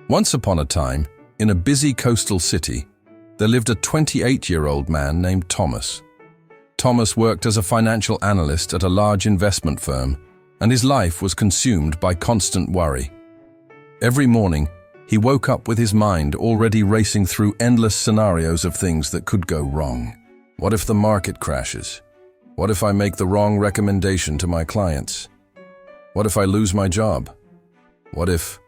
Once upon a time, in a busy coastal city, there lived a 28-year-old man named Thomas. Thomas worked as a financial analyst at a large investment firm, and his life was consumed by constant worry. Every morning, he woke up with his mind already racing through endless scenarios of things that could go wrong. What if the market crashes? What if I make the wrong recommendation to my clients? What if I lose my job? What if?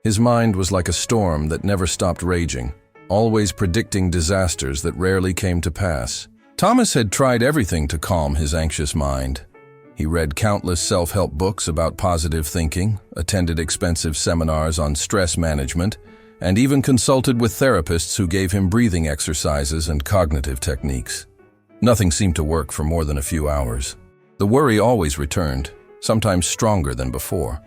His mind was like a storm that never stopped raging, always predicting disasters that rarely came to pass. Thomas had tried everything to calm his anxious mind. He read countless self-help books about positive thinking, attended expensive seminars on stress management, and even consulted with therapists who gave him breathing exercises and cognitive techniques. Nothing seemed to work for more than a few hours. The worry always returned, sometimes stronger than before,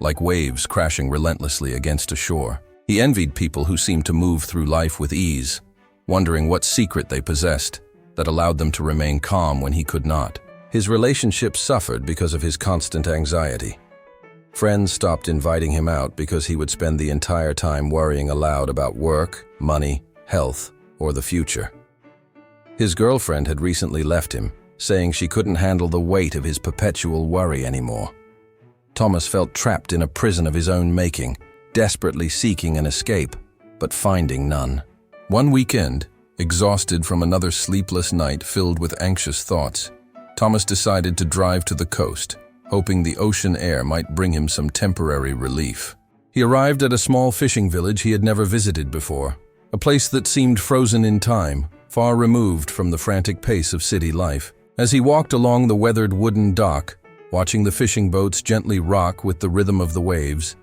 like waves crashing relentlessly against a shore. He envied people who seemed to move through life with ease, wondering what secret they possessed that allowed them to remain calm when he could not. His relationships suffered because of his constant anxiety. Friends stopped inviting him out because he would spend the entire time worrying aloud about work, money, health, or the future. His girlfriend had recently left him, saying she couldn't handle the weight of his perpetual worry anymore. Thomas felt trapped in a prison of his own making, desperately seeking an escape, but finding none. One weekend, exhausted from another sleepless night filled with anxious thoughts, Thomas decided to drive to the coast, hoping the ocean air might bring him some temporary relief. He arrived at a small fishing village he had never visited before, a place that seemed frozen in time, far removed from the frantic pace of city life. As he walked along the weathered wooden dock, watching the fishing boats gently rock with the rhythm of the waves,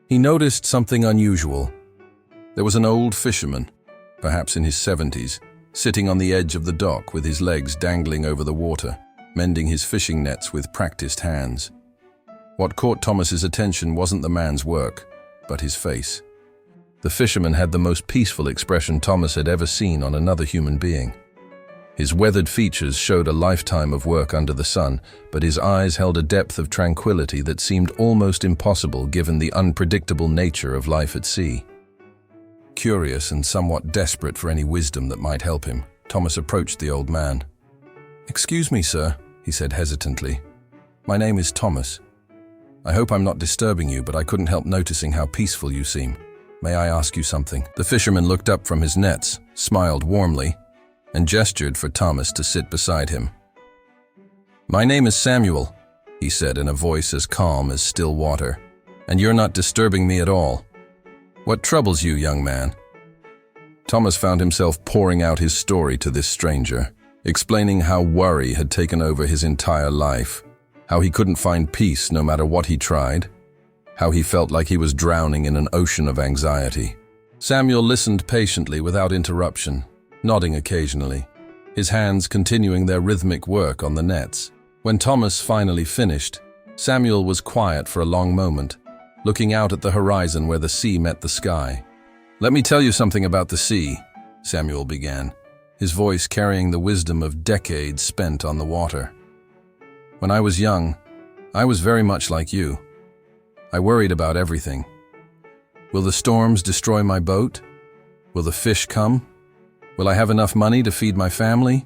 he noticed something unusual. There was an old fisherman, perhaps in his 70s, sitting on the edge of the dock with his legs dangling over the water, mending his fishing nets with practiced hands. What caught Thomas's attention wasn't the man's work, but his face. The fisherman had the most peaceful expression Thomas had ever seen on another human being. His weathered features showed a lifetime of work under the sun, but his eyes held a depth of tranquility that seemed almost impossible given the unpredictable nature of life at sea. Curious and somewhat desperate for any wisdom that might help him, Thomas approached the old man. "Excuse me, sir," he said hesitantly. "My name is Thomas. I hope I'm not disturbing you, but I couldn't help noticing how peaceful you seem. May I ask you something?" The fisherman looked up from his nets, smiled warmly, and gestured for Thomas to sit beside him. "My name is Samuel," he said in a voice as calm as still water, "and you're not disturbing me at all. What troubles you, young man?" Thomas found himself pouring out his story to this stranger, explaining how worry had taken over his entire life, how he couldn't find peace no matter what he tried, how he felt like he was drowning in an ocean of anxiety. Samuel listened patiently without interruption, nodding occasionally, his hands continuing their rhythmic work on the nets. When Thomas finally finished, Samuel was quiet for a long moment, looking out at the horizon where the sea met the sky. "Let me tell you something about the sea," Samuel began, his voice carrying the wisdom of decades spent on the water. "When I was young, I was very much like you. I worried about everything. Will the storms destroy my boat? Will the fish come? Will I have enough money to feed my family?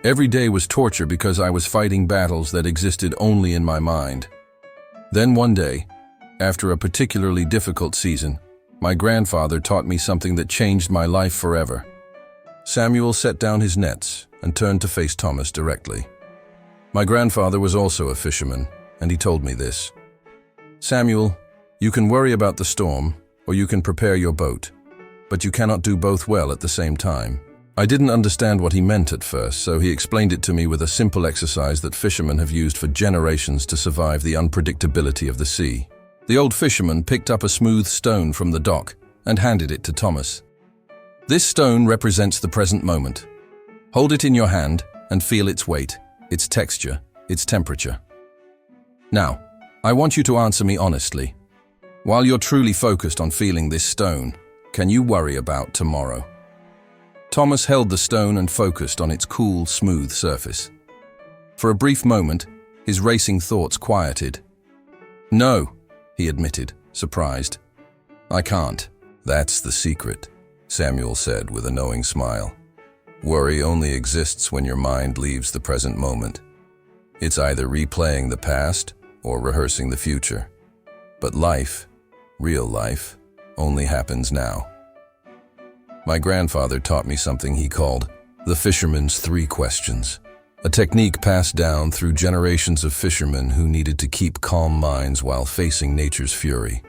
Every day was torture because I was fighting battles that existed only in my mind. Then one day, after a particularly difficult season, my grandfather taught me something that changed my life forever." Samuel set down his nets and turned to face Thomas directly. "My grandfather was also a fisherman, and he told me this. Samuel, you can worry about the storm, or you can prepare your boat, but you cannot do both well at the same time." I didn't understand what he meant at first, so he explained it to me with a simple exercise that fishermen have used for generations to survive the unpredictability of the sea. The old fisherman picked up a smooth stone from the dock and handed it to Thomas. "This stone represents the present moment. Hold it in your hand and feel its weight, its texture, its temperature. Now, I want you to answer me honestly. While you're truly focused on feeling this stone, can you worry about tomorrow?" Thomas held the stone and focused on its cool, smooth surface. For a brief moment, his racing thoughts quieted. "No," he admitted, surprised. "I can't." "That's the secret," Samuel said with a knowing smile. "Worry only exists when your mind leaves the present moment. It's either replaying the past or rehearsing the future. But life, real life, only happens now." My grandfather taught me something he called the fisherman's 3 questions, a technique passed down through generations of fishermen who needed to keep calm minds while facing nature's fury.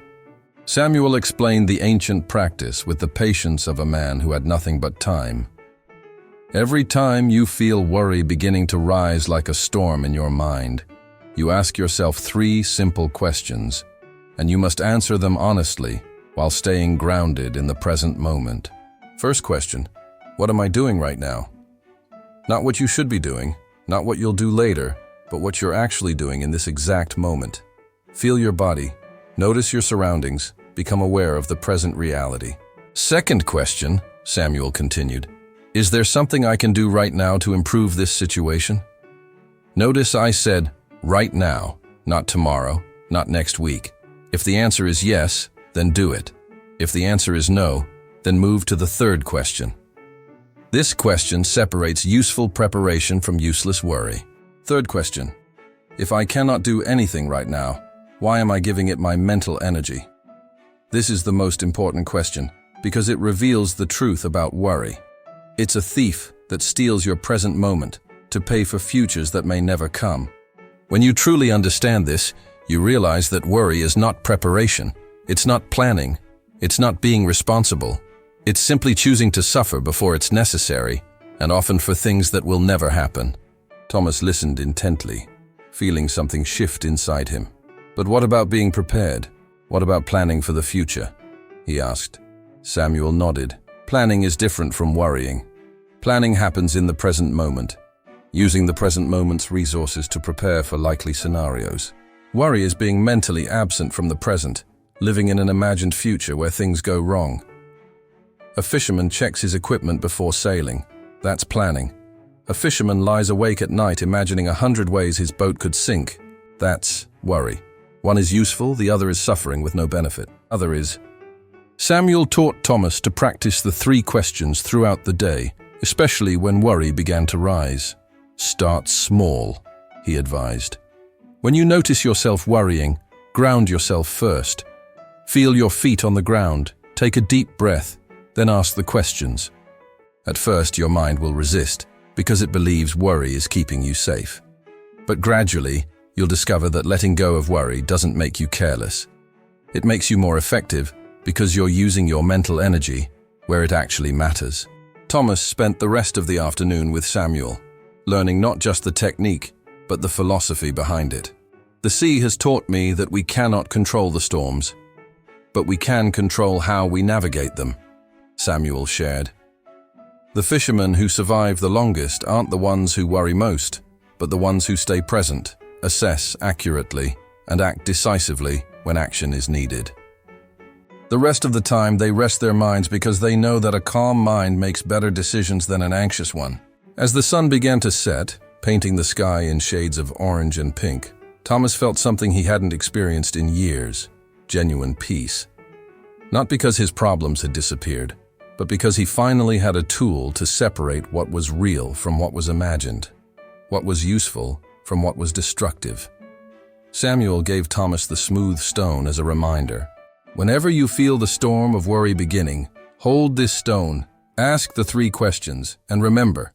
Samuel explained the ancient practice with the patience of a man who had nothing but time. Every time you feel worry beginning to rise like a storm in your mind, you ask yourself 3 simple questions, and you must answer them honestly while staying grounded in the present moment. First question, what am I doing right now? Not what you should be doing, not what you'll do later, but what you're actually doing in this exact moment. Feel your body, notice your surroundings, become aware of the present reality. Second question, Samuel continued, is there something I can do right now to improve this situation? Notice I said, right now, not tomorrow, not next week. If the answer is yes, then do it. If the answer is no, then move to the third question. This question separates useful preparation from useless worry. Third question, if I cannot do anything right now, why am I giving it my mental energy? This is the most important question because it reveals the truth about worry. It's a thief that steals your present moment to pay for futures that may never come. When you truly understand this, you realize that worry is not preparation, it's not planning, it's not being responsible. It's simply choosing to suffer before it's necessary, and often for things that will never happen. Thomas listened intently, feeling something shift inside him. But what about being prepared? What about planning for the future? He asked. Samuel nodded. Planning is different from worrying. Planning happens in the present moment, using the present moment's resources to prepare for likely scenarios. Worry is being mentally absent from the present, living in an imagined future where things go wrong. A fisherman checks his equipment before sailing. That's planning. A fisherman lies awake at night imagining 100 ways his boat could sink. That's worry. One is useful, the other is suffering with no benefit. Other is. Samuel taught Thomas to practice the 3 questions throughout the day, especially when worry began to rise. Start small, he advised. When you notice yourself worrying, ground yourself first. Feel your feet on the ground, take a deep breath, then ask the questions. At first, your mind will resist because it believes worry is keeping you safe. But gradually, you'll discover that letting go of worry doesn't make you careless. It makes you more effective because you're using your mental energy where it actually matters. Thomas spent the rest of the afternoon with Samuel, learning not just the technique, but the philosophy behind it. The sea has taught me that we cannot control the storms, but we can control how we navigate them, Samuel shared. The fishermen who survive the longest aren't the ones who worry most, but the ones who stay present, assess accurately, and act decisively when action is needed. The rest of the time they rest their minds because they know that a calm mind makes better decisions than an anxious one. As the sun began to set, painting the sky in shades of orange and pink, Thomas felt something he hadn't experienced in years, genuine peace. Not because his problems had disappeared, but because he finally had a tool to separate what was real from what was imagined, what was useful from what was destructive. Samuel gave Thomas the smooth stone as a reminder. Whenever you feel the storm of worry beginning, hold this stone, ask the 3 questions, and remember,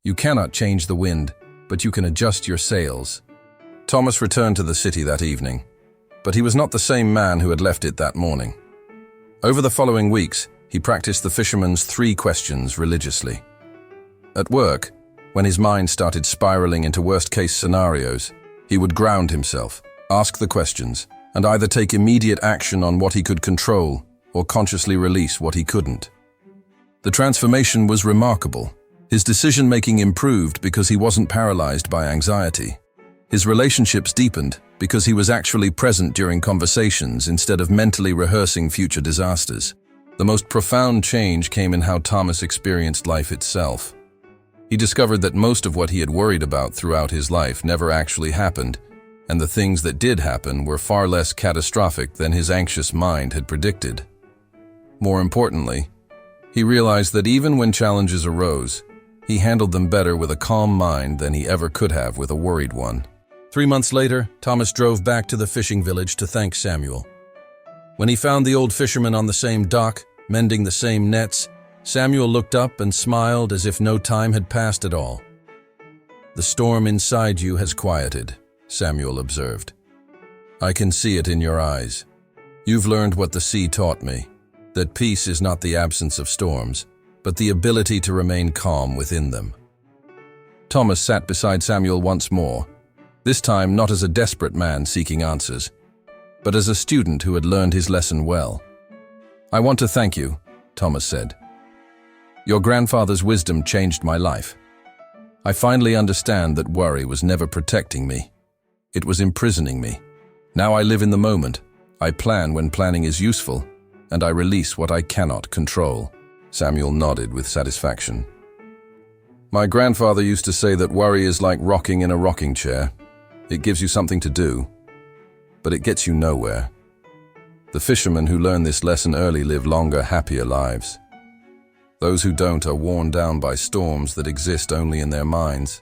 you cannot change the wind, but you can adjust your sails. Thomas returned to the city that evening, but he was not the same man who had left it that morning. Over the following weeks, he practiced the fisherman's 3 questions religiously. At work, when his mind started spiraling into worst-case scenarios, he would ground himself, ask the questions, and either take immediate action on what he could control or consciously release what he couldn't. The transformation was remarkable. His decision-making improved because he wasn't paralyzed by anxiety. His relationships deepened because he was actually present during conversations instead of mentally rehearsing future disasters. The most profound change came in how Thomas experienced life itself. He discovered that most of what he had worried about throughout his life never actually happened, and the things that did happen were far less catastrophic than his anxious mind had predicted. More importantly, he realized that even when challenges arose, he handled them better with a calm mind than he ever could have with a worried one. 3 months later, Thomas drove back to the fishing village to thank Samuel. When he found the old fisherman on the same dock, mending the same nets, Samuel looked up and smiled as if no time had passed at all. "The storm inside you has quieted," Samuel observed. "I can see it in your eyes. You've learned what the sea taught me, that peace is not the absence of storms, but the ability to remain calm within them." Thomas sat beside Samuel once more, this time not as a desperate man seeking answers, but as a student who had learned his lesson well. "I want to thank you," Thomas said. "Your grandfather's wisdom changed my life. I finally understand that worry was never protecting me. It was imprisoning me. Now I live in the moment. I plan when planning is useful, and I release what I cannot control." Samuel nodded with satisfaction. "My grandfather used to say that worry is like rocking in a rocking chair. It gives you something to do, but it gets you nowhere. The fishermen who learn this lesson early live longer, happier lives. Those who don't are worn down by storms that exist only in their minds.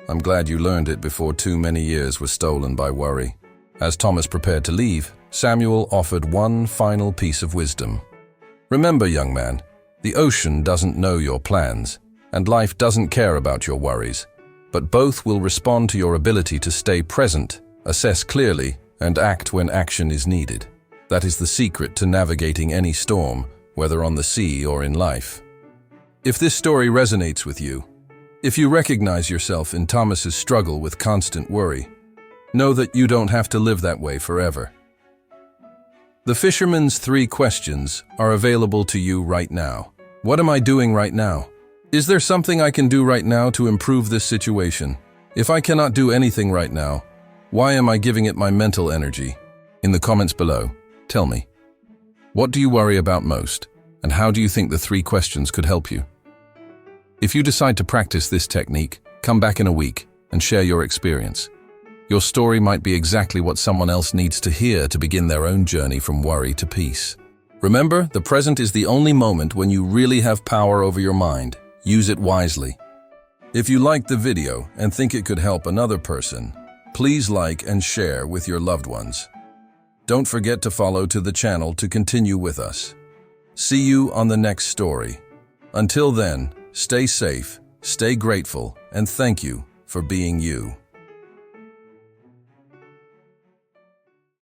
I'm glad you learned it before too many years were stolen by worry." As Thomas prepared to leave, Samuel offered one final piece of wisdom. "Remember, young man, the ocean doesn't know your plans, and life doesn't care about your worries, but both will respond to your ability to stay present, assess clearly, and act when action is needed. That is the secret to navigating any storm, whether on the sea or in life." If this story resonates with you, if you recognize yourself in Thomas's struggle with constant worry, know that you don't have to live that way forever. The Fisherman's 3 questions are available to you right now. What am I doing right now? Is there something I can do right now to improve this situation? If I cannot do anything right now, why am I giving it my mental energy? In the comments below, tell me. What do you worry about most, and how do you think the 3 questions could help you? If you decide to practice this technique, come back in a week and share your experience. Your story might be exactly what someone else needs to hear to begin their own journey from worry to peace. Remember, the present is the only moment when you really have power over your mind. Use it wisely. If you liked the video and think it could help another person, please like and share with your loved ones. Don't forget to follow to the channel to continue with us. See you on the next story. Until then, stay safe, stay grateful, and thank you for being you.